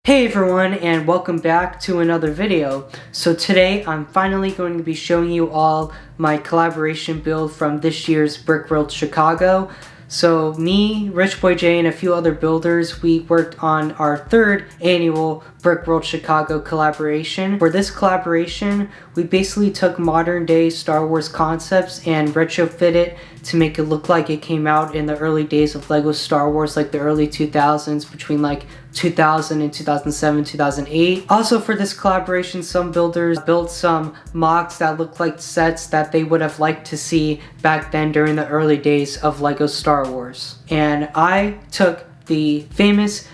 Hey everyone, and welcome back to another video. So today I'm finally going to be showing you all my collaboration build from this year's Brick World Chicago. So me, Rich Boy J, and a few other builders, we worked on our third annual Brick World Chicago collaboration. For this collaboration, we basically took modern day Star Wars concepts and retrofit it to make it look like it came out in the early days of LEGO Star Wars, like the early 2000s, between like 2000 and 2007, 2008. Also for this collaboration, some builders built some MOCs that look like sets that they would have liked to see back then during the early days of LEGO Star Wars. And I took the famous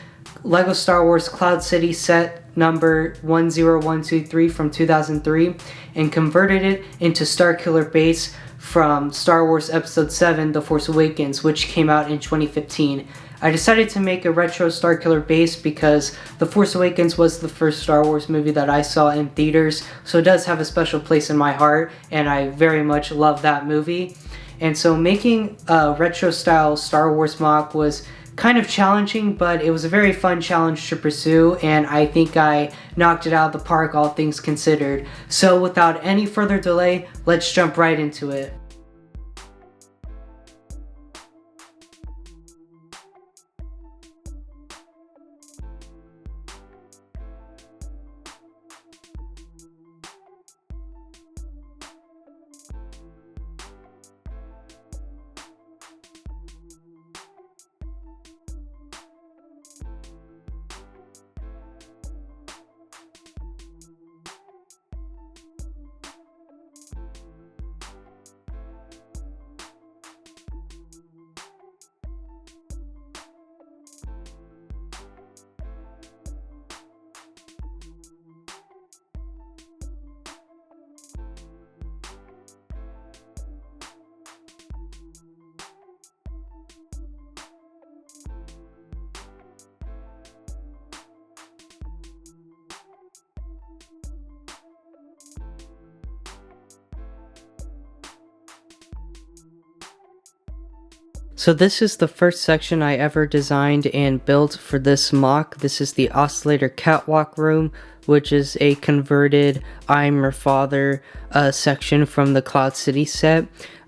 LEGO Star Wars Cloud City set number 10123 from 2003 and converted it into Starkiller Base from Star Wars Episode 7, The Force Awakens, which came out in 2015. I decided to make a retro Starkiller Base because The Force Awakens was the first Star Wars movie that I saw in theaters, so it does have a special place in my heart, and I very much love that movie. And so making a retro style Star Wars MOC was kind of challenging, but it was a very fun challenge to pursue, and I think I knocked it out of the park, all things considered. So without any further delay, let's jump right into it. So this is the first section I ever designed and built for this MOC. This is the Oscillator Catwalk Room, which is a converted I'm Your Father section from the Cloud City set.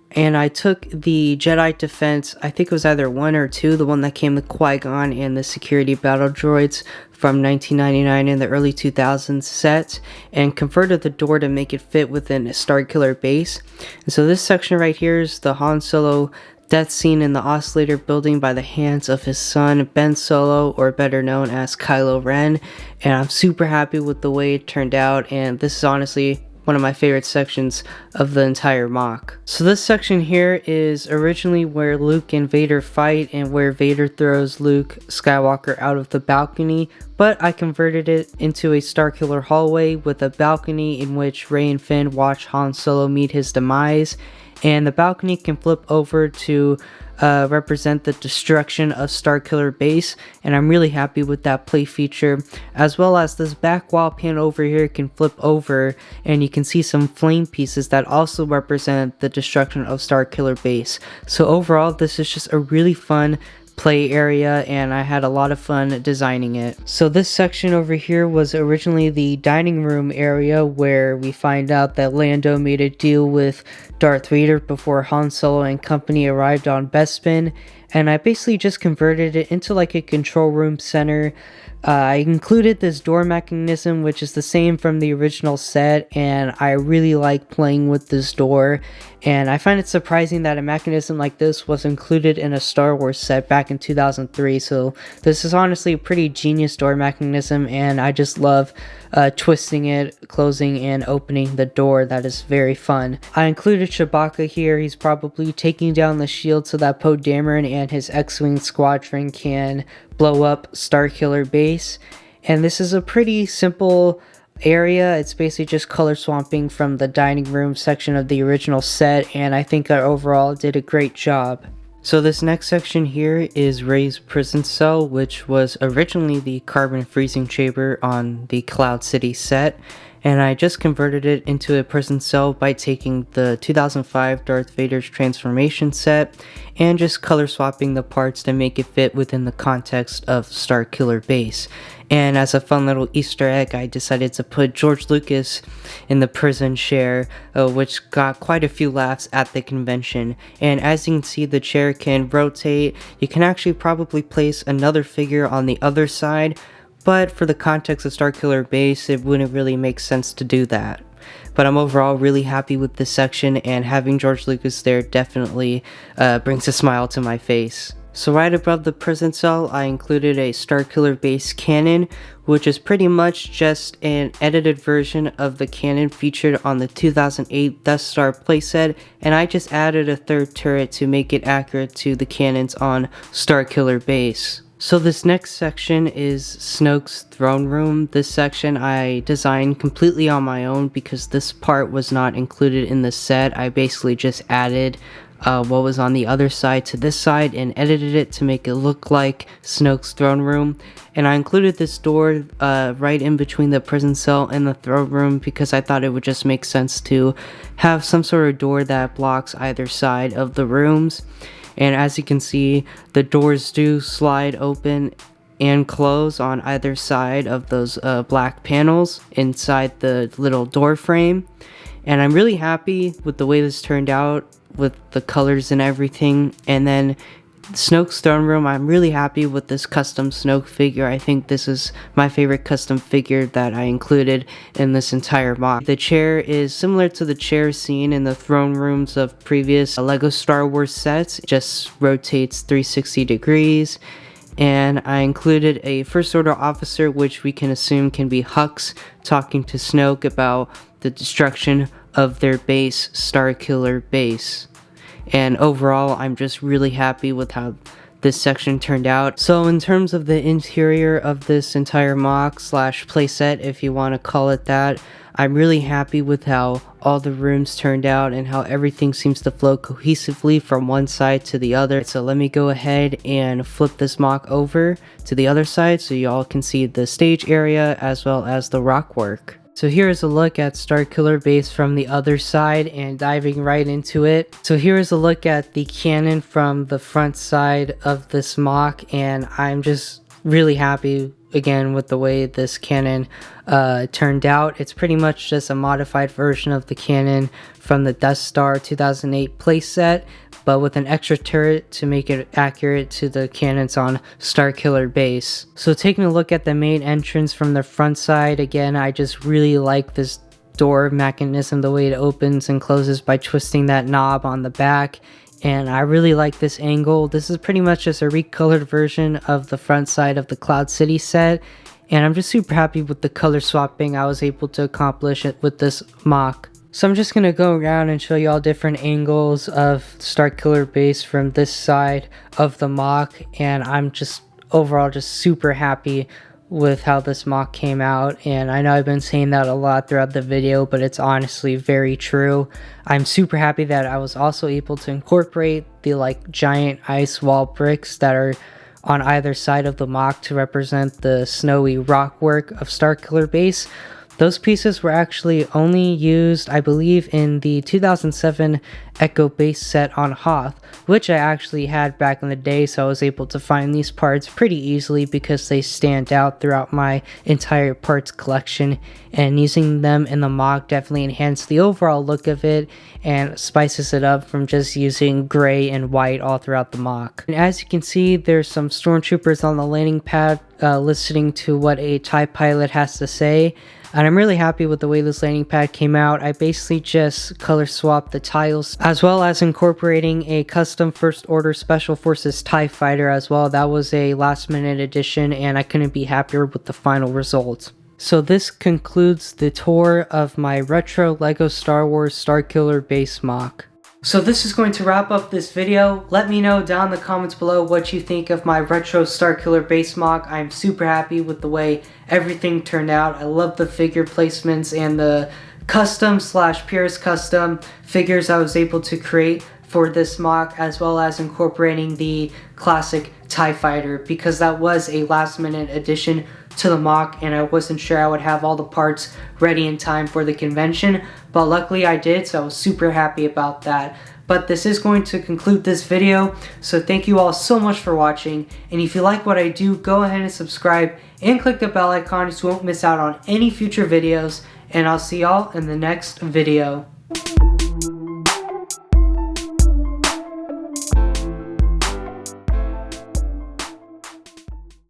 And I took the Jedi Defense, I think it was either 1 or 2, the one that came with Qui-Gon and the security battle droids from 1999 and the early 2000s set, and converted the door to make it fit within a Starkiller Base. And so this section right here is the Han Solo death scene in the Oscillator building by the hands of his son Ben Solo, or better known as Kylo Ren, and I'm super happy with the way it turned out, and this is honestly one of my favorite sections of the entire MOC. So this section here is originally where Luke and Vader fight and where Vader throws Luke Skywalker out of the balcony, but I converted it into a Starkiller hallway with a balcony in which Rey and Finn watch Han Solo meet his demise, and the balcony can flip over to represent the destruction of Starkiller Base, and I'm really happy with that play feature, as well as this back wall pan over here can flip over and you can see some flame pieces that also represent the destruction of Starkiller Base. So overall, this is just a really fun play area, and I had a lot of fun designing it. So this section over here was originally the dining room area where we find out that Lando made a deal with Darth Vader before Han Solo and company arrived on Bespin, and I basically just converted it into like a control room center. I included this door mechanism, which is the same from the original set, and I really like playing with this door, and I find it surprising that a mechanism like this was included in a Star Wars set back in 2003, so this is honestly a pretty genius door mechanism, and I just love twisting it, closing and opening the door. That is very fun. I included Chewbacca here. He's probably taking down the shield so that Poe Dameron and his X-Wing squadron can blow up Starkiller Base, and this is a pretty simple area. It's basically just color swapping from the dining room section of the original set, and I think I overall did a great job. So this next section here is Rey's prison cell, which was originally the carbon freezing chamber on the Cloud City set, and I just converted it into a prison cell by taking the 2005 Darth Vader's transformation set and just color swapping the parts to make it fit within the context of Starkiller Base. And as a fun little Easter egg, I decided to put George Lucas in the prison chair, which got quite a few laughs at the convention. And as you can see, the chair can rotate. You can actually probably place another figure on the other side, but for the context of Starkiller Base, it wouldn't really make sense to do that. But I'm overall really happy with this section, and having George Lucas there definitely brings a smile to my face. So right above the prison cell, I included a Starkiller Base cannon, which is pretty much just an edited version of the cannon featured on the 2008 Death Star playset, and I just added a third turret to make it accurate to the cannons on Starkiller Base. So this next section is Snoke's throne room. This section I designed completely on my own because this part was not included in the set. I basically just added what was on the other side to this side and edited it to make it look like Snoke's throne room. And I included this door right in between the prison cell and the throne room because I thought it would just make sense to have some sort of door that blocks either side of the rooms. And as you can see, the doors do slide open and close on either side of those black panels inside the little door frame. And I'm really happy with the way this turned out with the colors and everything. And then Snoke's throne room, I'm really happy with this custom Snoke figure. I think this is my favorite custom figure that I included in this entire MOC. The chair is similar to the chair seen in the throne rooms of previous LEGO Star Wars sets. It just rotates 360 degrees. And I included a First Order officer, which we can assume can be Hux, talking to Snoke about the destruction of their base, Starkiller Base. And overall, I'm just really happy with how this section turned out. So in terms of the interior of this entire MOC slash playset, if you want to call it that, I'm really happy with how all the rooms turned out and how everything seems to flow cohesively from one side to the other. So let me go ahead and flip this MOC over to the other side so y'all can see the stage area as well as the rock work. So here is a look at Starkiller Base from the other side and diving right into it. So here is a look at the cannon from the front side of this MOC, and I'm just really happy again with the way this cannon turned out. It's pretty much just a modified version of the cannon from the Death Star 2008 playset, but with an extra turret to make it accurate to the cannons on Starkiller Base. So taking a look at the main entrance from the front side, again, I just really like this door mechanism, the way it opens and closes by twisting that knob on the back. And I really like this angle. This is pretty much just a recolored version of the front side of the Cloud City set. And I'm just super happy with the color swapping I was able to accomplish it with this MOC. So I'm just going to go around and show you all different angles of Starkiller Base from this side of the MOC, and I'm just overall just super happy with how this MOC came out. And I know I've been saying that a lot throughout the video, but it's honestly very true. I'm super happy that I was also able to incorporate the giant ice wall bricks that are on either side of the MOC to represent the snowy rock work of Starkiller Base. Those pieces were actually only used, I believe, in the 2007 Echo Base set on Hoth, which I actually had back in the day, so I was able to find these parts pretty easily because they stand out throughout my entire parts collection, and using them in the MOC definitely enhanced the overall look of it and spices it up from just using gray and white all throughout the MOC. And as you can see, there's some stormtroopers on the landing pad listening to what a TIE pilot has to say. And I'm really happy with the way this landing pad came out. I basically just color swapped the tiles, as well as incorporating a custom First Order Special Forces TIE Fighter as well. That was a last minute addition, and I couldn't be happier with the final result. So this concludes the tour of my retro LEGO Star Wars Starkiller Base MOC. So this is going to wrap up this video. Let me know down in the comments below what you think of my retro Starkiller Base MOC. I'm super happy with the way everything turned out. I love the figure placements and the custom / purist custom figures I was able to create for this MOC, as well as incorporating the classic TIE Fighter, because that was a last minute addition to the MOC, and I wasn't sure I would have all the parts ready in time for the convention, but luckily I did, so I was super happy about that. But this is going to conclude this video, so thank you all so much for watching, and if you like what I do, go ahead and subscribe and click the bell icon so you won't miss out on any future videos, and I'll see y'all in the next video.